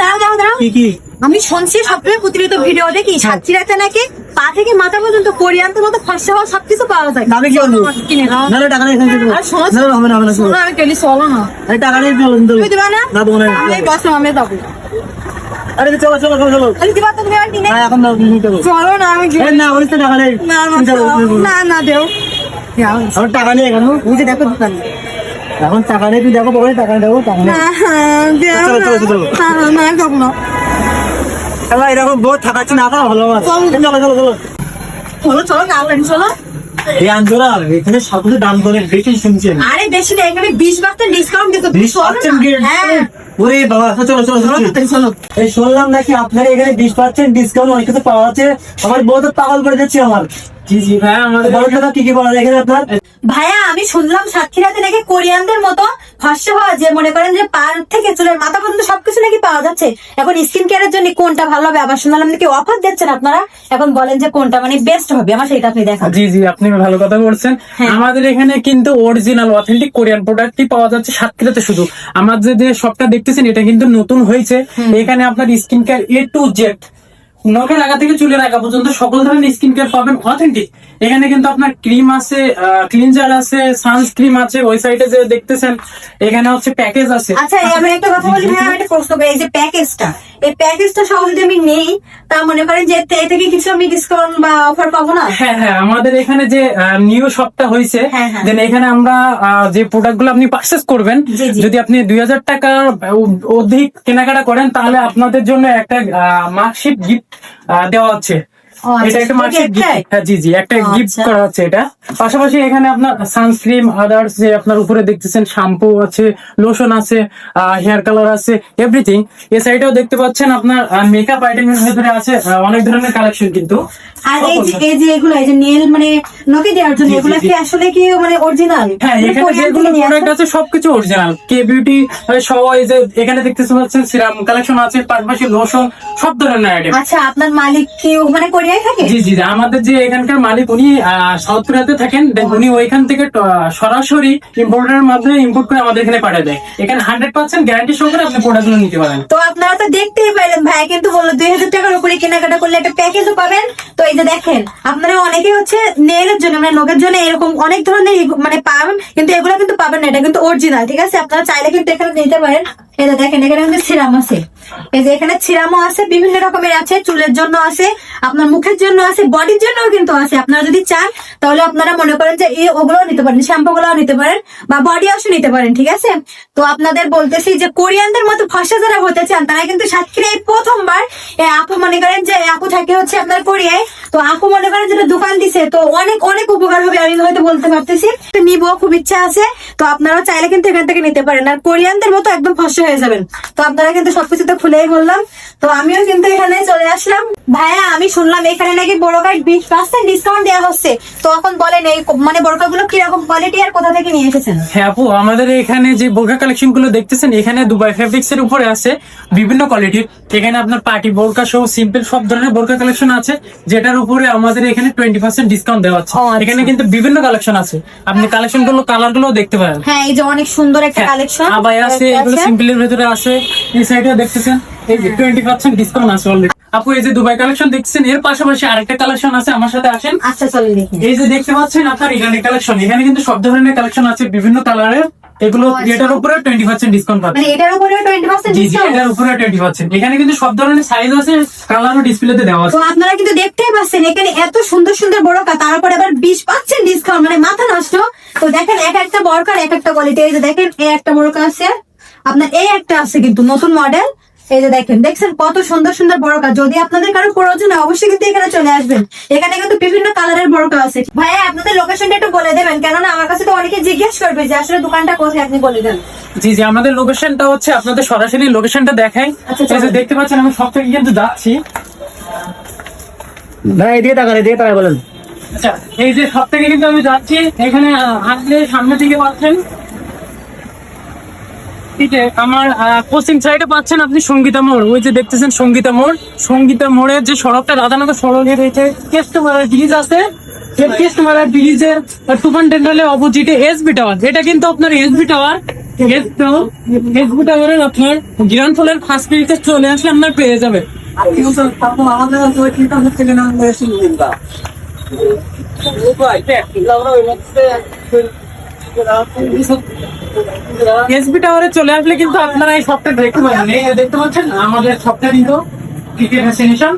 দাঁড়াও দাঁড়াও। আমি শুনছি সবসময় প্রতিনিয়ত ভিডিও দেখি সাতক্ষীরাতে নাকি পা থেকে মাথা পর্যন্ত কোরিয়ানদের মতো ফর্সা হওয়া সবকিছু পাওয়া যায়। আমি কি বলবো? কিনে নাও। না টাকা নেই, আর শোনো, না হবে না, হবে না, শোনো, আমি কেলি চলো না। টাকা নেই, চলো তুমি দিবা না? না তোমার আমি বসো, আমি যাবো। আরে চলো চলো চলো চলো। আমি দিবা তো, তুমি আর কিনে এখন না চলো না। আমি না বলিস তো টাকা নেই। না না দেও। আমার টাকা নেই এখন, তুমি যে দেখো দোকান এখন টাকা নেই, তুই দেখো পরে টাকা দেবো, টাকা নেই। চলো চলো চলো না যাবো না। এবার এরকম বহুত থাকাচ্ছি না, ভালো চলো চলো চলো চলো চলো কাউলেন চলো। এই আঞ্জোরা এখানে সবকিছু দাম করে বেশি শুনছেন। আরে বেশি না, এখানে 20% ডিসকাউন্ট দিতে। 20% হ্যাঁ ওরে বাবা, চলো চলো চলো চলো। এই শুনলাম নাকি আপনার এখানে 20% ডিসকাউন্ট অনেক কিছু পাওয়া যাচ্ছে। আমার বউ তো পাগল করে যাচ্ছে আমার। জি জি ভাই, আমাদের বড় কথা কি কি পাওয়া যায় এখানে আপনার? ভাইয়া আমি শুনলাম সাতক্ষীরাতে নাকি কোরিয়ানদের মতো ফর্সা হওয়া, যে মনে করেন যে পা থেকে চুলের মাথা পর্যন্ত সবকিছু নাকি পাওয়া যাচ্ছে। এখন স্কিন কেয়ারের জন্য কোনটা ভালো হবে? আবার শুনলাম নাকি অফার দিচ্ছেন আপনারা। এখন বলেন যে কোনটা মানে বেস্ট হবে, আমার সেটা আপনি দেখান। জি জি, আপনি ভালো কথা বলছেন। আমাদের এখানে কিন্তু অরিজিনাল অথেন্টিক কোরিয়ান প্রোডাক্টই পাওয়া যাচ্ছে সাতক্ষীরাতে। শুধু আমাদের যে শপটা দেখতেছেন এটা কিন্তু নতুন হয়েছে। এখানে আপনার skin care A to Z, নখের আগা থেকে চুলের আগা পর্যন্ত সকল ধরনের স্কিন কেয়ার পাবেন অথেন্টিক। এখানে কিন্তু আপনার ক্রিম আছে, ক্লিনজার আছে, সানস্ক্রিম আছে, ওই সাইডে যে দেখতেছেন এখানে হচ্ছে প্যাকেজ আছে। আচ্ছা আমি একটা কথা বলি ভাই, আমি একটা প্রশ্ন করি। এই যে প্যাকেজটা, এই প্যাকেজটা সহ যদি আমি নেই, তা মনে করেন যে এ থেকে কিছু আমি ডিসকাউন্ট বা অফার পাবো না? হ্যাঁ হ্যাঁ, আমাদের এখানে যে নিউ শপটা হয়েছে, দেন এখানে আমরা যে প্রোডাক্ট গুলো আপনি পারচেস করবেন, যদি আপনি 2000 টাকার অধিক কেনাকাটা করেন তাহলে আপনাদের জন্য একটা মার্কশিট গিফট দেওয়া হচ্ছে। এটা একটা মার্কশিট গিফট। হ্যাঁ জি জি, একটা গিফট করা হচ্ছে এটা। পাশাপাশি এখানে আপনার সানস্ক্রিম, আদার্স যে আপনার উপরে দেখতেছেন শ্যাম্পু আছে, লোশন আছে, হেয়ার কালার আছে, এভরিথিং। এই সাইডেও দেখতে পাচ্ছেন আপনার মেকআপ আইটেমের ভেতরে আছে অনেক ধরনের কালেকশন কিন্তু। আর এই যে এগুলো, এই যে নেল মানে নখে দেওয়ার জন্য, এগুলো কি আসলে কি মানে অরিজিনাল? হ্যাঁ, এখানে যেগুলো প্রোডাক্ট আছে সবকিছু অরিজিনাল। কে বিউটি সহ এই যে এখানে দেখতেছেন সিরাম কালেকশন আছে, পাশাপাশি লোশন, সব ধরনের আইটেম। আচ্ছা আপনার মালিক কি মানে কোরিয়ায় থাকে? জি জি, আমাদের যে এখানকার মালিক উনি সাউথ কোরিয়াতে থাকেন। উনি ওইখান থেকে সরাসরি ইম্পোর্টারের মাধ্যমে ইম্পোর্ট করে আমাদের এখানে পাঠিয়ে দেয়। এখানে 100% গ্যারান্টি সহকারে আপনি প্রোডাক্ট গুলো নিতে পারেন। তো আপনারা তো দেখতেই পাইলেন, ভাই কিন্তু বললো 2000 টাকার উপরে কেনাকাটা করলে একটা প্যাকেজও পাবেন। তো এই যে দেখেন, আপনারা অনেকে হচ্ছে নেলের জন্য মানে নখের জন্য এরকম অনেক ধরনের মানে পাবেন, কিন্তু এগুলো কিন্তু পাবেন না। এটা কিন্তু অরিজিনাল, ঠিক আছে? আপনারা চাইলে কিন্তু এখানে নিতে পারেন। এই যে দেখেন, এখানে কিন্তু সিরাম আছে, এই যে এখানে সিরামও আছে, বিভিন্ন রকমের আছে, চুলের জন্য আছে, আপনার মুখের জন্য আছে, বডির জন্যও কিন্তু আছে। আপনারা যদি চান তাহলে আপনারা মনে করেন যে ওগুলো নিতে পারেন, শ্যাম্পু গুলো নিতে পারেন বা বডি ওয়াশও নিতে পারেন, ঠিক আছে? তো আপনাদের বলতেছি যে কোরিয়ানদের মতো ফর্সা যারা হতে চান তারা কিন্তু সাতক্ষীরায় প্রথমবার আপু মনে করেন যে আপু থাকে হচ্ছে আপনার কোরিয়ায়। তো আপু মনে করেন যেটা দোকান দিছে, তো অনেক অনেক উপকার হবে আমি হয়তো বলতে পারতেছি। তো নিবো, খুব ইচ্ছা আছে। তো আপনারা চাইলে কিন্তু এখান থেকে নিতে পারেন, আর কোরিয়ানদের মতো একদম ফর্সা হয়ে যাবেন। তো আপনারা কিন্তু সবকিছু তো খুলেই বললাম। তো আমিও কিন্তু এখানে চলে আসলাম। ভাইয়া আমি শুনলাম এখানে নাকি বোরকার 20% ডিসকাউন্ট দেওয়া হচ্ছে। তো এখন বলেন এই মানে বোরকা গুলো কিরকম কোয়ালিটি আর কোথা থেকে নিয়ে এসেছেন? হ্যাঁ আপু, আমাদের এখানে যে বোরকা কালেকশন গুলো দেখতেছেন এখানে দুবাই ফেব্রিক্স এর উপরে আছে বিভিন্ন কোয়ালিটির। এখানে আপনার পার্টি বোরকা সহ সিম্পল সব ধরনের বোরকা কালেকশন আছে, যেটার উপরে আমাদের এখানে 20% ডিসকাউন্ট দেওয়া হচ্ছে। এখানে কিন্তু বিভিন্ন কালেকশন আছে, আপনি কালেকশন গুলো কালার গুলো দেখতে পারেন। হ্যাঁ এই যে অনেক সুন্দর একটা কালেকশন আবাই আছে, এগুলো সিম্পলের ভিতরে আছে। এই সাইডে দেখতেছেন এই যে 20% ডিসকাউন্ট আছে অলরেডি। আপু এই যে দুবাই কালেকশন দেখছেন, এর পাশাপাশি আরেকটা কালেকশন আছে, আমার সাথে আসেন। আচ্ছা চলেন দেখি। এই যে দেখতে পাচ্ছেন আপনার ইরানি কালেকশন, এখানে কিন্তু সব ধরনের কালেকশন আছে বিভিন্ন কালারের। এগুলো এটার উপরে 20% ডিসকাউন্ট পাবেন। মানে এটার উপরে 20% জি জি, ডিসকাউন্ট? এটার উপরে 20%। এখানে কিন্তু সব ধরনের সাইজ আছে, কালারও ডিসপ্লেতে দেওয়া আছে। তো আপনারা কিন্তু দেখতেই পাচ্ছেন এখানে এত সুন্দর সুন্দর বোরকা, তার উপরে আবার 20% ডিসকাউন্ট, মানে মাথা নষ্ট। তো দেখেন এক একটা বোরকার এক একটা কোয়ালিটি। এই যে দেখেন এই একটা বোরকা আছে, আপনার এই একটা আছে কিন্তু নতুন মডেল। এই যে দেখেন, দেখছেন কত সুন্দর সুন্দর বোরকা। যদি আপনাদের কারো প্রয়োজন হয় অবশ্যই কিন্তু এখানে চলে আসবেন। এখানে কিন্তু বিভিন্ন কালারের বোরকা আছে। ভাইয়া আপনাদের লোকেশনটা একটু বলে দেবেন, কেননা আমার কাছে তো অনেকে জিজ্ঞেস করবে যে আসলে দোকানটা কোথায়, আপনি বলে দেন। জি জি, আমাদের লোকেশনটা হচ্ছে, আপনাদের সরাসরি লোকেশনটা দেখাই। এই যে দেখতে পাচ্ছেন আমি সব থেকে কিন্তু যাচ্ছি। ভাই এদিকে টাকা বলেন। আচ্ছা, এই যে সব থেকে কিন্তু আমি যাচ্ছি, এখানে আসলে সামনে দিকে পাচ্ছেন আমার পশ্চিম সাইডে পাচ্ছেন আপনি সঙ্গীতা মোড়। ওই যে দেখতেছেন সঙ্গীতা মোড়, সঙ্গীতা মোড়ের যে সড়কটা রাধানগর সড়কে রয়েছে, কেষ্টমারা ব্রিজ আছে, কেষ্টমারা ব্রিজের টুফান ডেন্টালের অপোজিটে এসবি টাওয়ার। এটা কিন্তু আপনার এসবি টাওয়ার ফেসবুক টাওয়ারের আপনার গ্রাউন্ড ফ্লোরের ফার্স্ট পেজে চলে আসলে আপনার পেয়ে যাবে। আমাদের ওই চিন্তা হচ্ছে না আমরা এসে নিবা এসবি টাওয়ারে চলে আসলে কিন্তু আপনারা এই সফটওয়্যার দেখতে পাবেন। এই যে দেখতে পাচ্ছেন আমাদের সফটওয়্যার কিন্তু ডেস্টিনেশন